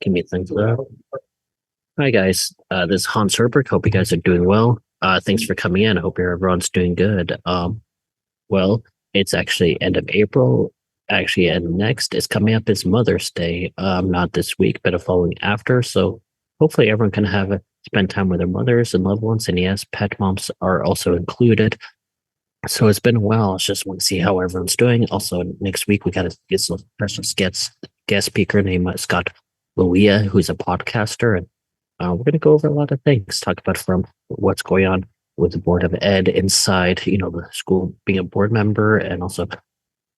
Give me things there. Hi guys, this is Hans Herberg. Hope you guys are doing well. Thanks for coming in. I hope everyone's doing good. Well, it's actually end of April. Actually, and next is coming up is Mother's Day. Not this week, but a following after. So hopefully everyone can spend time with their mothers and loved ones. And yes, pet moms are also included. So it's been a while. I just want to see how everyone's doing. Also, next week we got to get some special guest speaker named Scott Luie, who's a podcaster, and we're going to go over a lot of things. Talk about from what's going on with the board of ed inside, the school, being a board member, and also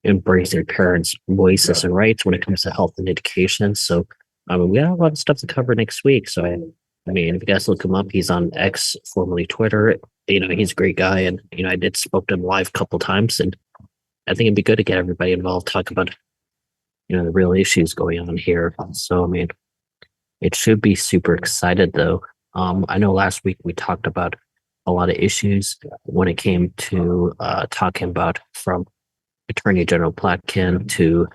embracing parents' voices and rights when it comes to health and education. So, we got a lot of stuff to cover next week. So, I mean, if you guys look him up, he's on X, formerly Twitter. He's a great guy, and I did spoke to him live a couple times, and I think it'd be good to get everybody involved, talk about the real issues going on here. So, I mean, it should be super excited though. I know last week we talked about a lot of issues when it came to talking about from Attorney General Platkin to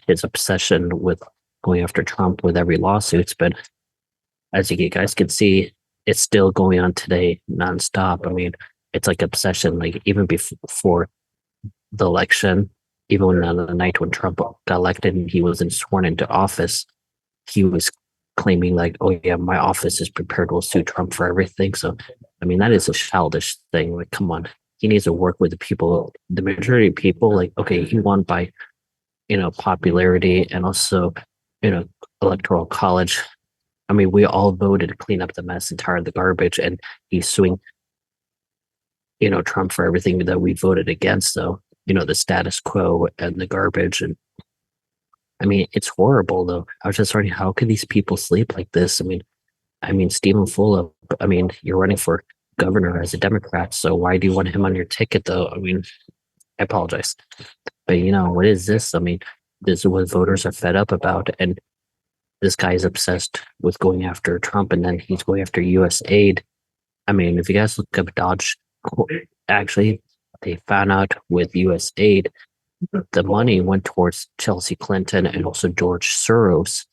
his obsession with going after Trump with every lawsuits. But as you guys can see, it's still going on today nonstop. I mean, it's like obsession, like even before the election, even on the night when Trump got elected and he wasn't sworn into office, he was claiming like, oh yeah, my office is prepared to sue Trump for everything. So, I mean, that is a childish thing. Like, come on, he needs to work with the people, the majority of people. Like, okay, he won by, popularity and also, electoral college. I mean, we all voted to clean up the mess and tire the garbage, and he's suing, Trump for everything that we voted against. So, the status quo and the garbage. And I mean, it's horrible though. I was just wondering, how could these people sleep like this? I mean, Stephen Fulop, I mean, you're running for governor as a Democrat, so why do you want him on your ticket though? I mean, I apologize. But what is this? I mean, this is what voters are fed up about. And this guy is obsessed with going after Trump, and then he's going after US aid. I mean, if you guys look up Dodge, actually, they found out with US aid, the money went towards Chelsea Clinton and also George Soros,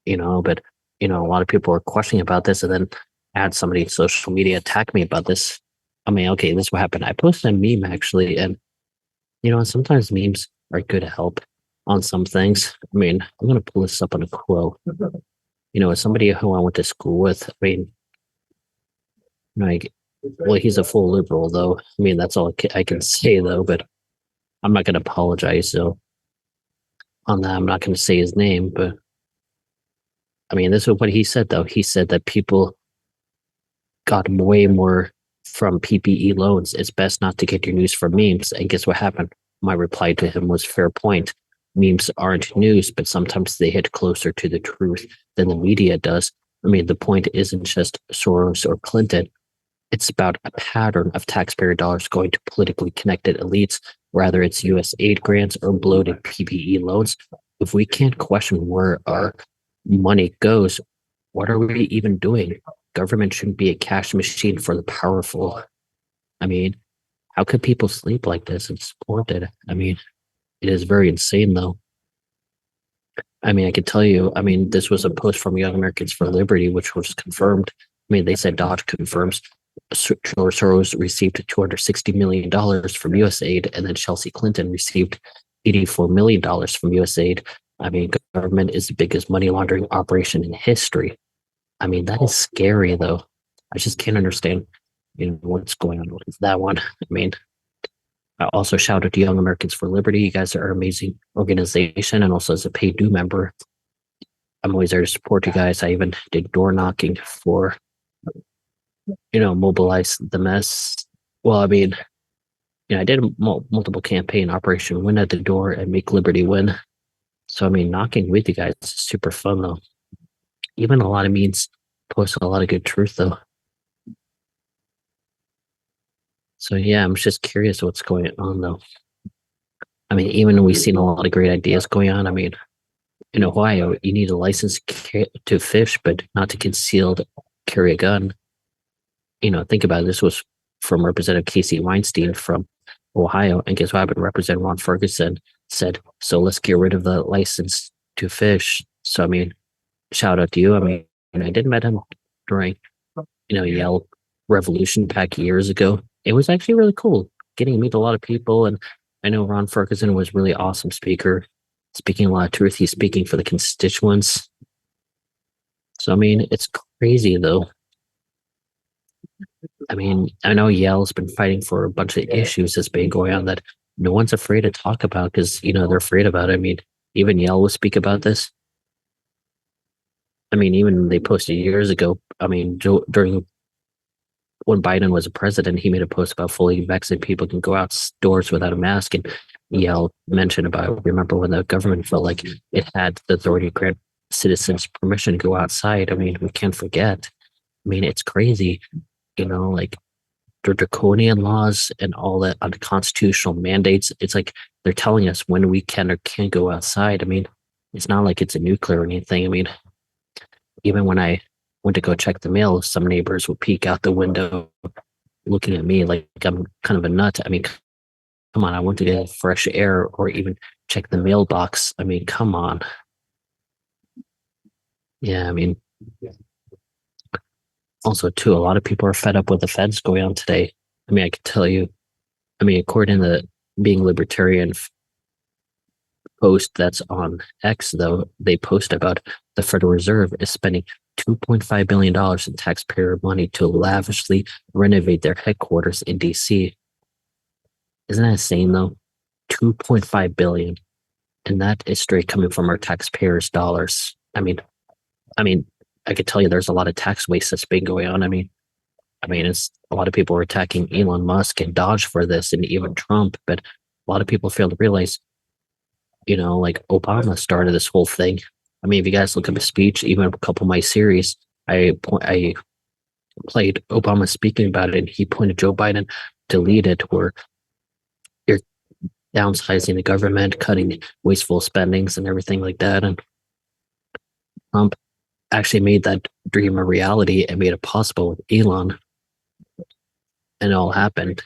but, a lot of people are questioning about this. And then I had somebody on social media attack me about this. I mean, okay, this is what happened. I posted a meme actually, and, sometimes memes are good help on some things. I mean, I'm going to pull this up on a quote. As somebody who I went to school with, I mean, like, well, he's a full liberal though. I mean, that's all I can say though, but I'm not going to apologize. So on that, I'm not going to say his name, but I mean, this is what he said though. He said that people got way more from PPE loans. It's best not to get your news from memes. And guess what happened? My reply to him was fair point. Memes aren't news, but sometimes they hit closer to the truth than the media does. I mean, the point isn't just Soros or Clinton. It's about a pattern of taxpayer dollars going to politically connected elites, whether it's US aid grants or bloated PPE loans. If we can't question where our money goes, what are we even doing? Government shouldn't be a cash machine for the powerful. I mean, how could people sleep like this and support it? I mean, it is very insane though. I mean, I can tell you, I mean, this was a post from Young Americans for Liberty, which was confirmed. I mean, they said Dodge confirms Soros received $260 million from USAID, and then Chelsea Clinton received $84 million from USAID. I mean, government is the biggest money laundering operation in history. I mean, that is scary, though. I just can't understand, what's going on with that one. I mean, I also shout out to Young Americans for Liberty. You guys are an amazing organization, and also as a paid due member, I'm always there to support you guys. I even did door knocking for mobilize the mess. Well, I mean, I did a multiple campaign Operation Win at the Door and Make Liberty Win. So, I mean, knocking with you guys is super fun, though. Even a lot of memes post a lot of good truth, though. So, yeah, I'm just curious what's going on, though. I mean, even we've seen a lot of great ideas going on. I mean, in Ohio, you need a license to fish, but not to concealed carry a gun. Think about it. This was from Representative Casey Weinstein from Ohio. And guess what happened? Representative Ron Ferguson said, so let's get rid of the license to fish. So, I mean, shout out to you. I mean, I did met him during, Yale Revolution back years ago. It was actually really cool getting to meet a lot of people. And I know Ron Ferguson was really awesome speaker, speaking a lot of truth. He's speaking for the constituents. So, I mean, it's crazy though. I mean, I know Yale's been fighting for a bunch of issues that's been going on that no one's afraid to talk about because, they're afraid about it. I mean, even Yale will speak about this. I mean, even they posted years ago. I mean, during when Biden was a president, he made a post about fully vaccinated people can go outdoors without a mask. And Yale mentioned about, remember when the government felt like it had the authority to grant citizens permission to go outside. I mean, we can't forget. I mean, it's crazy, like the draconian laws and all that unconstitutional mandates. It's like they're telling us when we can or can't go outside. I mean, it's not like it's a nuclear or anything. I mean, even when I went to go check the mail, some neighbors would peek out the window looking at me like I'm kind of a nut. I mean, come on, I want to get fresh air or even check the mailbox. I mean, come on. Yeah, I mean, also, too, a lot of people are fed up with the feds going on today. I mean, I can tell you, I mean, according to the Being Libertarian post that's on X, though, they post about the Federal Reserve is spending $2.5 billion in taxpayer money to lavishly renovate their headquarters in DC. Isn't that insane, though? 2.5 billion. And that is straight coming from our taxpayers' dollars. I mean, I could tell you there's a lot of tax waste that's been going on. I mean, it's a lot of people are attacking Elon Musk and Dodge for this, and even Trump. But a lot of people fail to realize, like Obama started this whole thing. I mean, if you guys look at the speech, even a couple of my series, I played Obama speaking about it, and he pointed Joe Biden to lead it, where you're downsizing the government, cutting wasteful spendings, and everything like that. And Trump actually made that dream a reality and made it possible with Elon, and it all happened.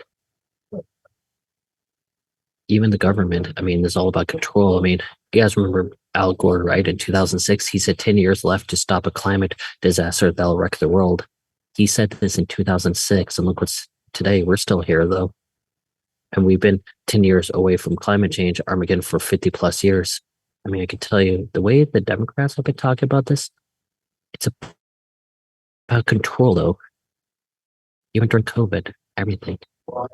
Even the government, I mean, it's all about control. I mean, you guys remember Al Gore, right? In 2006, he said 10 years left to stop a climate disaster that'll wreck the world. He said this in 2006, and look what's today. We're still here, though. And we've been 10 years away from climate change, Armageddon, for 50 plus years. I mean, I can tell you the way the Democrats have been talking about this, it's about control, though. Even during COVID, everything.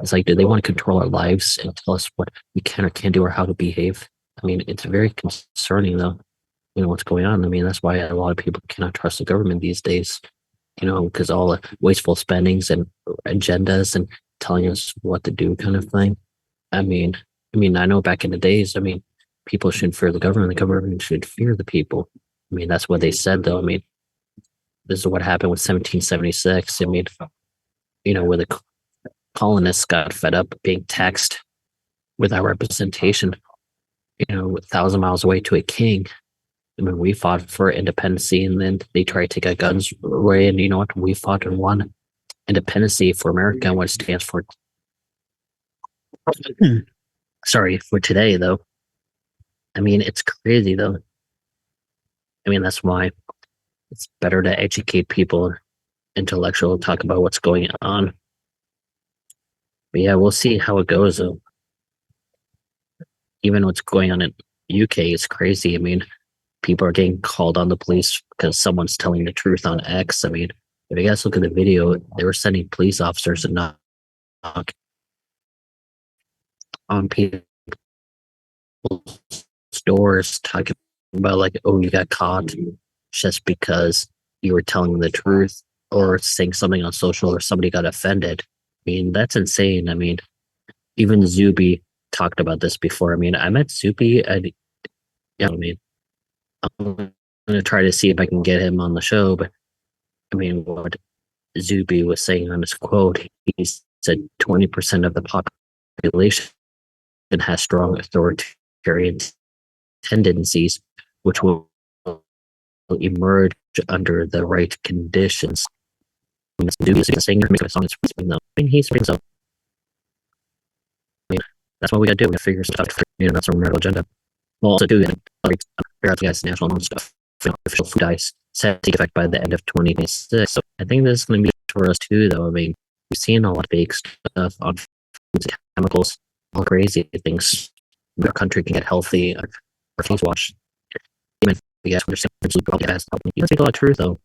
It's like, do they want to control our lives and tell us what we can or can't do or how to behave? I mean, it's very concerning, though, what's going on. I mean, that's why a lot of people cannot trust the government these days, because all the wasteful spendings and agendas and telling us what to do kind of thing. I mean, I know back in the days, I mean, people shouldn't fear the government. The government should fear the people. I mean, that's what they said, though. I mean, this is what happened with 1776. I mean, where the colonists got fed up being taxed without representation, 1,000 miles away to a king. I mean, we fought for independency, and then they tried to take our guns away. And you know what? We fought and won independency for America, and what it stands for. Sorry, for today, though. I mean, it's crazy, though. I mean, that's why it's better to educate people, intellectual, talk about what's going on. But yeah, we'll see how it goes, though. Even what's going on in UK is crazy. I mean, people are getting called on the police because someone's telling the truth on X. I mean, if you guys look at the video, they were sending police officers to knock on people's doors, talking about like, oh, you got caught just because you were telling the truth or saying something on social or somebody got offended. I mean, that's insane. I mean, even Zuby talked about this before. I mean, I met Zuby. I mean, I'm going to try to see if I can get him on the show. But I mean, what Zuby was saying on his quote, he said 20% of the population has strong authoritarian tendencies, which will emerge under the right conditions. Zuby is saying he's saying so. I mean, that's what we got to do. We got to figure stuff. That's our agenda. We'll also do figure out the guys' national stuff. official food ice set to take effect by the end of 2026. So I think this is going to be for us too, though. I mean, we've seen a lot of fake stuff on foods and chemicals, all crazy things. Our country can get healthy, our things wash. Even if we guys understand probably has you speak a lot of truth, though.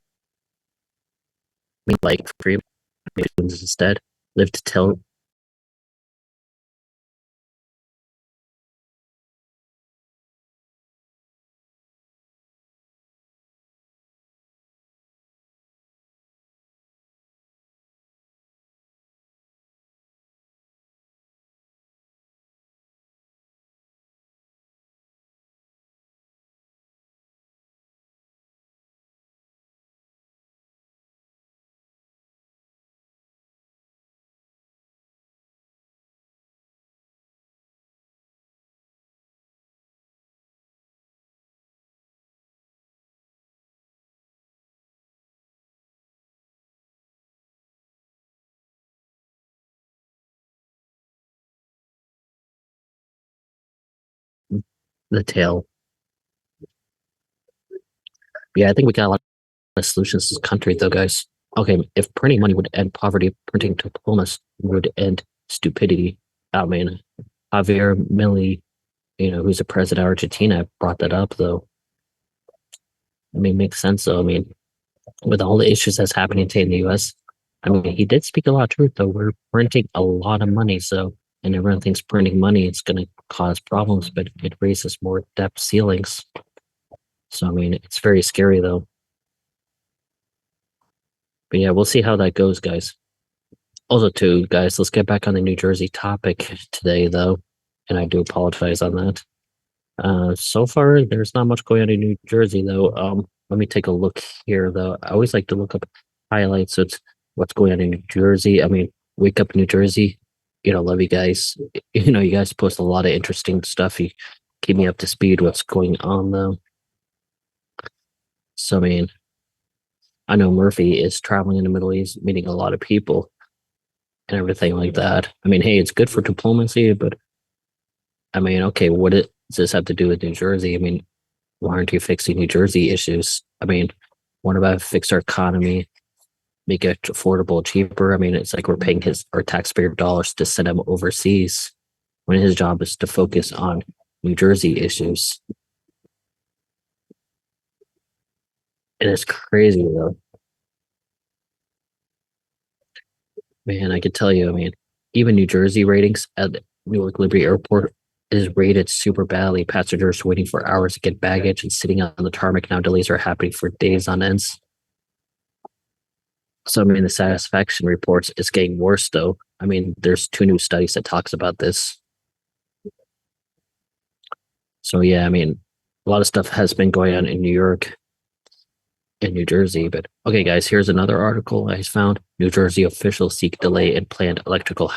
I mean, like, free maybe instead live to tell the tale. Yeah, I think we got a lot of solutions to this country, though, guys. Okay, if printing money would end poverty, printing diplomas would end stupidity. I mean, Javier Milei, who's the president of Argentina, brought that up, though. I mean, makes sense, though. I mean, with all the issues that's happening today in the US, I mean, he did speak a lot of truth, though. We're printing a lot of money, so, and everyone thinks printing money is going to cause problems, but it raises more debt ceilings. So, I mean, it's very scary, though. But yeah, we'll see how that goes, guys. Also, too, guys, let's get back on the New Jersey topic today, though. And I do apologize on that. So far, there's not much going on in New Jersey, though. Let me take a look here, though. I always like to look up highlights. So it's what's going on in New Jersey. I mean, Wake Up New Jersey. Love you guys. You guys post a lot of interesting stuff. You keep me up to speed. What's going on, though? So, I mean, I know Murphy is traveling in the Middle East, meeting a lot of people and everything like that. I mean, hey, it's good for diplomacy, but I mean, okay, does this have to do with New Jersey? I mean, why aren't you fixing New Jersey issues? I mean, what about fix our economy, make it affordable, cheaper? I mean, it's like we're paying our taxpayer dollars to send him overseas when his job is to focus on New Jersey issues. And it's crazy, though. Man, I could tell you, I mean, even New Jersey ratings at Newark Liberty Airport is rated super badly. Passengers waiting for hours to get baggage and sitting on the tarmac. Now delays are happening for days on ends. So I mean, the satisfaction reports is getting worse, though. I mean, there's two new studies that talks about this. So yeah, I mean, a lot of stuff has been going on in New York and New Jersey. But okay, guys, here's another article I found. New Jersey officials seek delay in planned electrical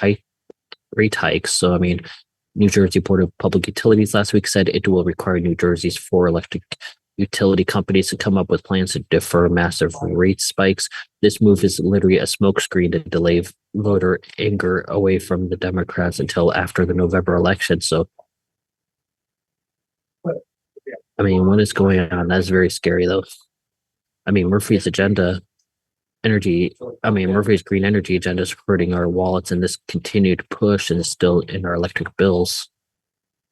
rate hikes. So I mean, New Jersey Board of Public Utilities last week said it will require New Jersey's four electric utility companies to come up with plans to defer massive rate spikes. This move is literally a smokescreen to delay voter anger away from the Democrats until after the November election. So, I mean, what is going on? That's very scary, though. I mean, Murphy's green energy agenda is hurting our wallets, and this continued push is still in our electric bills.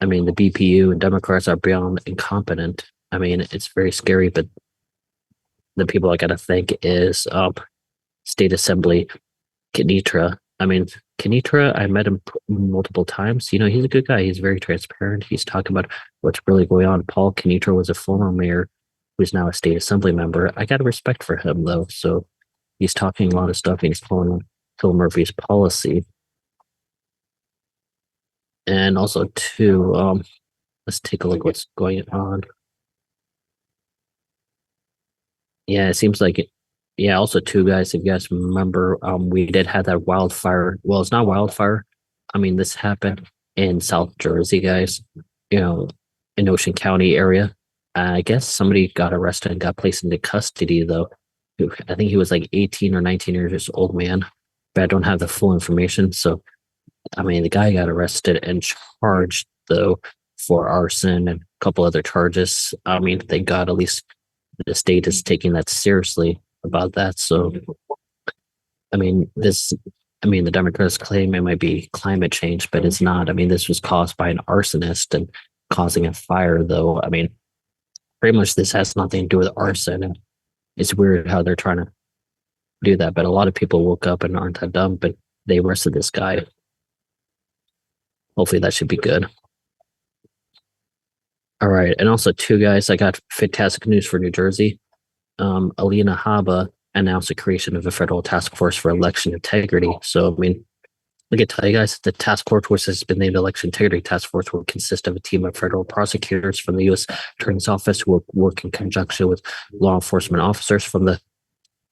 I mean, the BPU and Democrats are beyond incompetent. I mean, it's very scary, but the people I gotta thank is State Assembly Kenitra. I mean, Kenitra, I met him multiple times. He's a good guy. He's very transparent. He's talking about what's really going on. Paul Kenitra was a former mayor who's now a state assembly member. I got respect for him, though. So he's talking a lot of stuff and he's following Phil Murphy's policy. And also, too, let's take a look what's going on. Yeah, it seems like it. Yeah, also too, guys, if you guys remember, we did have that wildfire. Well, it's not wildfire. I mean, this happened in South Jersey, guys. You know, in Ocean County area. I guess somebody got arrested and got placed into custody, though. I think he was like 18 or 19 years old, man. But I don't have the full information. So, I mean, the guy got arrested and charged, though, for arson and a couple other charges. I mean, they got at least the state is taking that seriously about that. So, I mean, the Democrats claim it might be climate change, but it's not. I mean, this was caused by an arsonist and causing a fire, though. I mean, pretty much this has nothing to do with arson. And it's weird how they're trying to do that, but a lot of people woke up and aren't that dumb, but they arrested this guy. Hopefully that should be good. All right. And also, two guys, I got fantastic news for New Jersey. Alina Habba announced the creation of a federal task force for election integrity. So, I mean, I can tell you guys, the task force, which has been named Election Integrity Task Force, will consist of a team of federal prosecutors from the U.S. Attorney's Office who will work in conjunction with law enforcement officers from the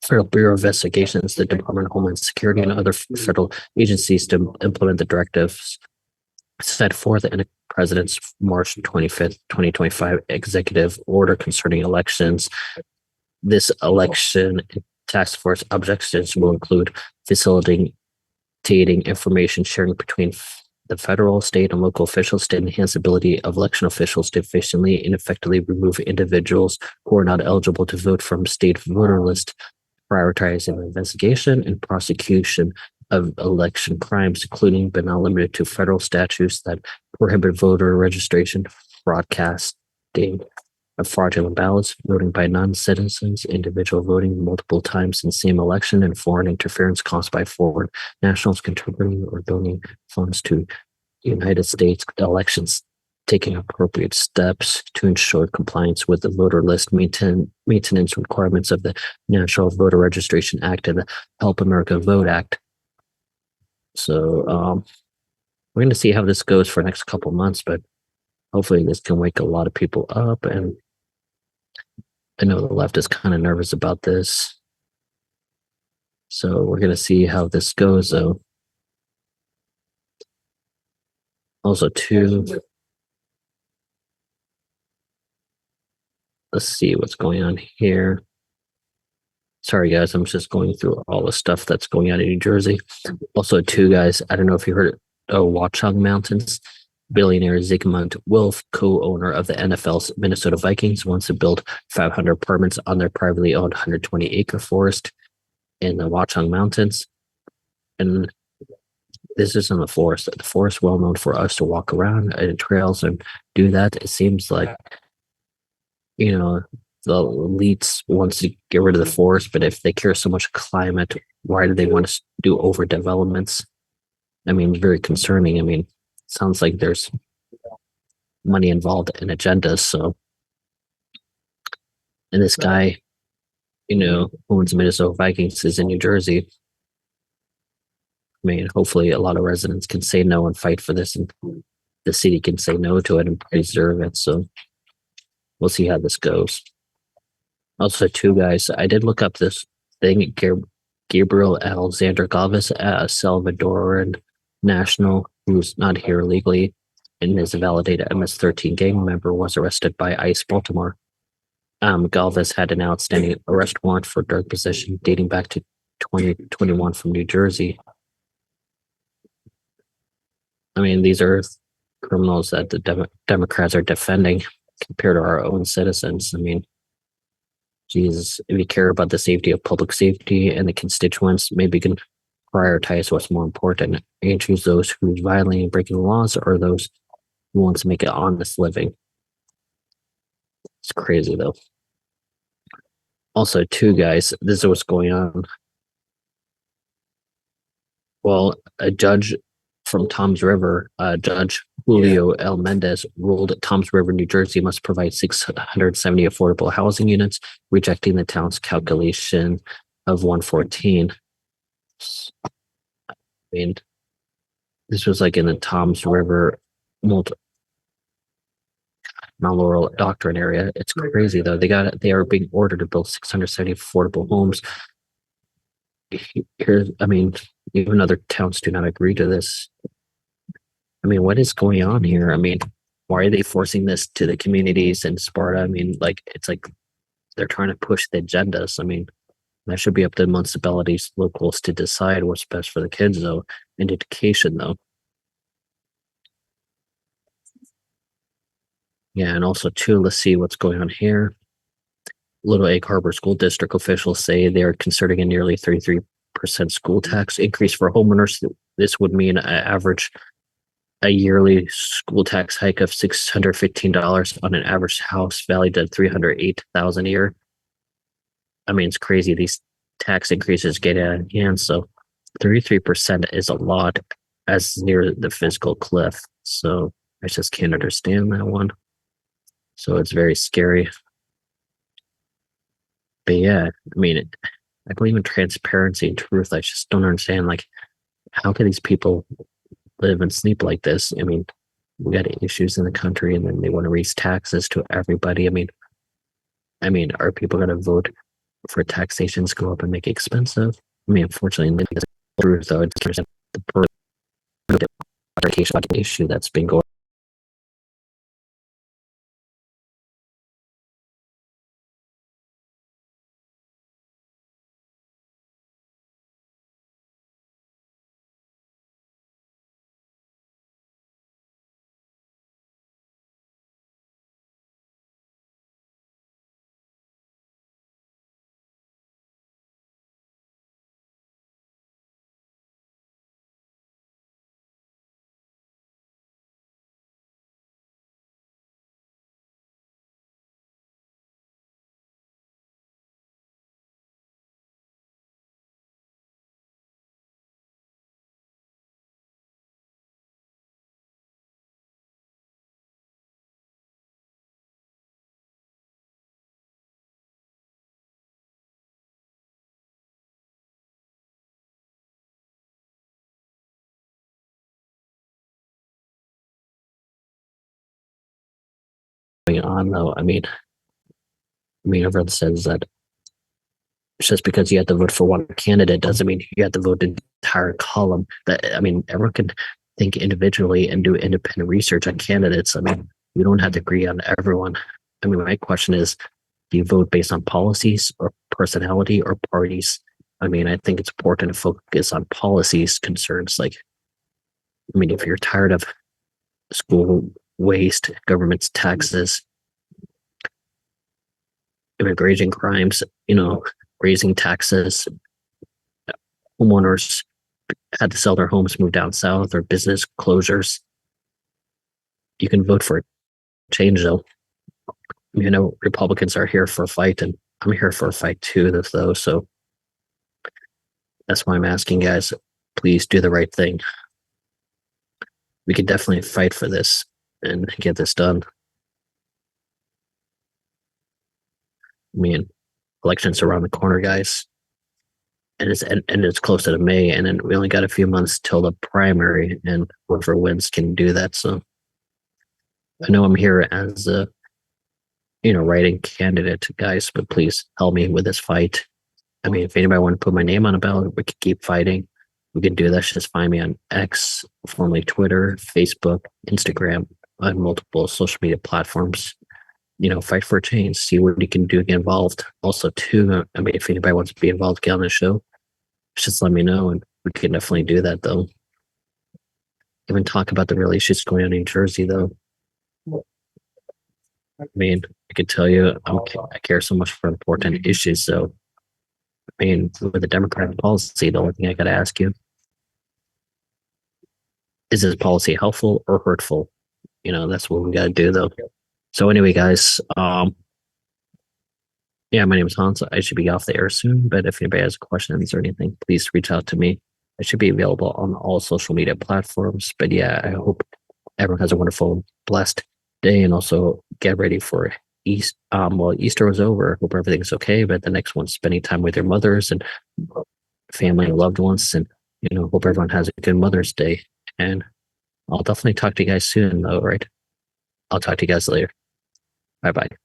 Federal Bureau of Investigations, the Department of Homeland Security, and other federal agencies to implement the directives set forth in the President's March 25th, 2025 executive order concerning elections. This election task force objectives will include facilitating information sharing between the federal, state, and local officials to enhance the ability of election officials to efficiently and effectively remove individuals who are not eligible to vote from state voter list, prioritizing investigation and prosecution of election crimes, including but not limited to federal statutes that prohibit voter registration, broadcasting of fraudulent ballots, voting by non-citizens, individual voting multiple times in the same election, and foreign interference caused by foreign nationals contributing or donating funds to United States elections, taking appropriate steps to ensure compliance with the voter list maintenance requirements of the National Voter Registration Act and the Help America Vote Act. So we're going to see how this goes for the next couple months, but hopefully this can wake a lot of people up. And I know the left is kind of nervous about this. So we're going to see how this goes, though. Also, too, let's see what's going on here. Sorry, guys, I'm just going through all the stuff that's going on in New Jersey. Also, too, guys, I don't know if you heard Watchung Mountains. Billionaire Zygmunt Wilf, co-owner of the NFL's Minnesota Vikings, wants to build 500 apartments on their privately owned 120-acre forest in the Watchung Mountains. And this is in the forest. The forest well known for us to walk around and trails and do that. It seems like, you know, the elites wants to get rid of the forest, but if they care so much climate, why do they want to do overdevelopments? I mean, very concerning. I mean, sounds like there's money involved in agendas. So, and this guy, who owns the Minnesota Vikings is in New Jersey. I mean, hopefully a lot of residents can say no and fight for this, and the city can say no to it and preserve it. So we'll see how this goes. Also, too, guys, I did look up this thing. Gabriel Alexander Galvez, a Salvadoran national who's not here legally and is a validated MS-13 gang member, was arrested by ICE Baltimore. Galvez had an outstanding arrest warrant for drug possession dating back to 2021 from New Jersey. I mean, these are criminals that the Democrats are defending compared to our own citizens. I mean, Jesus, if you care about the safety of public safety and the constituents, maybe you can prioritize what's more important and choose those who's violating and breaking the laws or those who want to make an honest living. It's crazy, though. Also, too, guys, this is what's going on. Well, a judge from Toms River, Judge Julio L. Mendez, ruled that Toms River, New Jersey must provide 670 affordable housing units, rejecting the town's calculation of 114. I mean, this was like in the Toms River Mount Laurel Doctrine area. It's crazy, though. They are being ordered to build 670 affordable homes. Here, I mean, even other towns do not agree to this. I mean, what is going on here? I mean, why are they forcing this to the communities in Sparta? I mean, it's like they're trying to push the agendas. I mean, that should be up to municipalities, locals to decide what's best for the kids, though, and education, though. Yeah, and also, too, let's see what's going on here. Little Egg Harbor School District officials say they are considering a nearly 33% school tax increase for homeowners. This would mean an average a yearly school tax hike of $615 on an average house valued at $308,000 a year. I mean, it's crazy. These tax increases get out of hand. So 33% is a lot as near the fiscal cliff. So I just can't understand that one. So it's very scary. But yeah, I mean, I believe in transparency and truth. I just don't understand, like, how can these people live and sleep like this? I mean, we got issues in the country, and then they want to raise taxes to everybody. I mean, are people going to vote for taxations to go up and make it expensive? I mean, unfortunately, the truth though, it's the education issue that's been going on though. I mean, everyone says that just because you have to vote for one candidate doesn't mean you have to vote the entire column. That, I mean, everyone can think individually and do independent research on candidates. I mean, you don't have to agree on everyone. I mean, my question is, do you vote based on policies or personality or parties? I mean, I think it's important to focus on policies concerns. Like, I mean, if you're tired of school waste, government's taxes, immigration crimes, raising taxes, homeowners had to sell their homes, move down south, or business closures. You can vote for change, though. Republicans are here for a fight, and I'm here for a fight too, though. So that's why I'm asking, guys, please do the right thing. We can definitely fight for this and get this done. I mean, elections around the corner, guys, and it's close to May, and then we only got a few months till the primary, and whoever wins can do that. So I know I'm here as a writing candidate, guys, but please help me with this fight. I mean, if anybody want to put my name on a ballot, we can keep fighting. We can do that. Just find me on X, formerly Twitter, Facebook, Instagram, on multiple social media platforms. Fight for a change. See what you can do to get involved. Also, too, I mean, if anybody wants to be involved, get on the show. Just let me know, and we can definitely do that, though. Even talk about the real issues going on in New Jersey, though. I mean, I can tell you, I care so much for important issues. So, I mean, with the Democratic policy, the only thing I got to ask you is this policy helpful or hurtful? That's what we got to do, though. So, anyway, guys, yeah, my name is Hans. I should be off the air soon, but if anybody has questions or anything, please reach out to me. I should be available on all social media platforms. But yeah, I hope everyone has a wonderful, blessed day, and also get ready for East. Well, Easter was over. Hope everything's okay. But the next one's spending time with your mothers and family and loved ones, and hope everyone has a good Mother's Day. And I'll definitely talk to you guys soon, though. Right? I'll talk to you guys later. Bye bye.